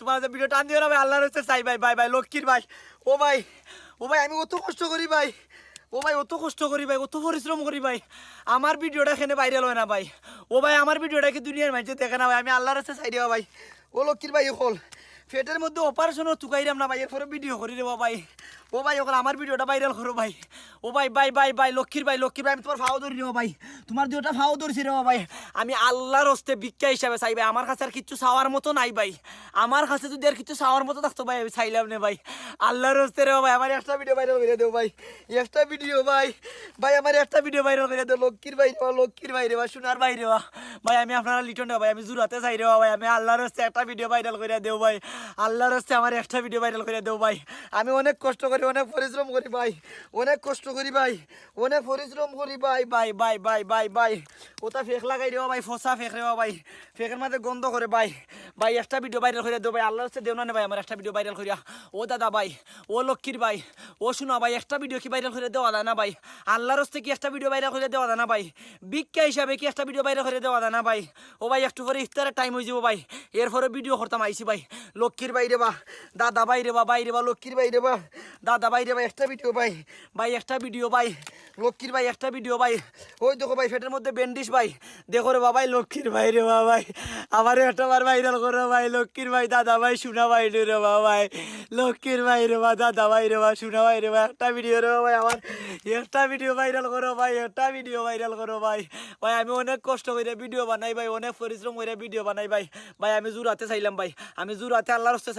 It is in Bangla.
তোমার ভিডিও টান দিও না ভাই, আল্লাহর হচ্ছে চাই ভাই। বাই বাই লক্ষ্মীর ভাই। ও ভাই, ও ভাই আমি অত কষ্ট করি ভাই, ও ভাই অত কষ্ট করি ভাই, অত পরিশ্রম করি ভাই, আমার ভিডিওটা এখানে ভাইরাল হয় না ভাই। ও ভাই আমার ভিডিওটা কি দুনিয়ার মানুষ দেখে না ভাই, আমি আল্লাহর হচ্ছে চাই দেওয়া ভাই। ও লক্ষ্মীর ভাই হল পেটের মধ্যে অপারেশনও চুকাইরাম না ভাই, এরপরে ভিডিও করি দেবো ভাই। ও ভাই ওখানে আমার ভিডিওটা ভাইরাল করো ভাই। ও ভাই বাই বাই বাই লক্ষ্মীর ভাই, লক্ষ্মীর ভাই আমি তোমার ফাও ধরি দেবো ভাই, তোমার দুটা ফাও ধরছি রে ভাই। আমি আল্লাহর হস্তে ভিক্ষা হিসাবে চাই ভাই, আমার কাছে আর কিচ্ছু চাওয়ার মতো নাই ভাই। আমার কাছে যদি আর কিছু চাওয়ার মতো থাকতো ভাই আমি চাইলাম না ভাই। আল্লাহর হস্তে রে ভাই আমার একটা ভিডিও ভাইরাল করে দেবো ভাই, একটা ভিডিও ভাই। ভাই আমার একটা ভিডিও ভাইরাল করে দেবো লক্ষ্মীর ভাই রে, লক্ষ্মীর ভাই রে ভাই, সোনার ভাই রে ভাই। আমি আপনারা লিটন ভাই, আমি জুরাতে চাই রে ভাই, আমি আল্লাহর হস্তে একটা ভিডিও ভাইরাল করে দেবো ভাই। আল্লাহর হস্তে আমার একটা ভিডিও ভাইরাল করে দেবো ভাই। আমি অনেক কষ্ট করি, অনেক পরিশ্রম করি ভাই, অনেক কষ্ট করি ভাই, অনেক পরিশ্রম করি ভাই। Bye bye bye bye bye. ওটা ফেক লাগাই দেওয়া ভাই, ফসা ফেক রেওয়া ভাই, ফেকের মাঝে গন্ধ করে ভাই। ভাই একটা ভিডিও ভাইরাল করে দেবো ভাই, আল্লাহর হস্তে দেও না ভাই আমার একটা ভিডিও ভাইরাল করিয়া। ও দাদা ভাই, ও লক্ষ্মীর ভাই, ও শোনা ভাই, একটা ভিডিও কি ভাইরাল করে দেওয়া যায় না ভাই? আল্লাহর হস্তে কি একটা ভিডিও ভাইরাল করে দেওয়া যায় না ভাই? ভিক্ষা হিসাবে কি একটা ভিডিও ভাইরাল করে দেওয়া যায় না ভাই? ও ভাই একটু পরে ইফতারের টাইম হয়ে যাবো ভাই, এরপরে ভিডিও করতাম আইসি ভাই। লক্ষ্মীর ভাই রে বা, দাদা ভাই রে বা, ভাই রে বা, লক্ষ্মীর ভাই রে বা, দাদা ভাই রে ভাই, একটা ভিডিও ভাই, ভাই একটা ভিডিও ভাই, লক্ষ্মীর ভাই একটা ভিডিও ভাই। ওই দেখো ভাই পেটের মধ্যে ব্যান্ডিশ ভাই, দেখো রে বাবাই লক্ষ্মীর ভাই রে বা ভাই, আমার একটা বার ভাইরাল করো ভাই, লক্ষ্মীর ভাই, দাদা ভাই, সোনা ভাই রে বা ভাই, লক্ষ্মীর ভাই রে বা, দাদা ভাই রে বা, সোনা ভাই রে বা, একটা ভিডিও রে ভাই আমার, একটা ভিডিও ভাইরাল করো ভাই, একটা ভিডিও ভাইরাল করো ভাই। ভাই আমি অনেক কষ্ট করে ভিডিও বানাই ভাই, অনেক পরিশ্রম করে ভিডিও বানাই ভাই। ভাই আমি জুরাতে চাইলাম ভাই, আমি জুরাতে আল্লাহর হস্তে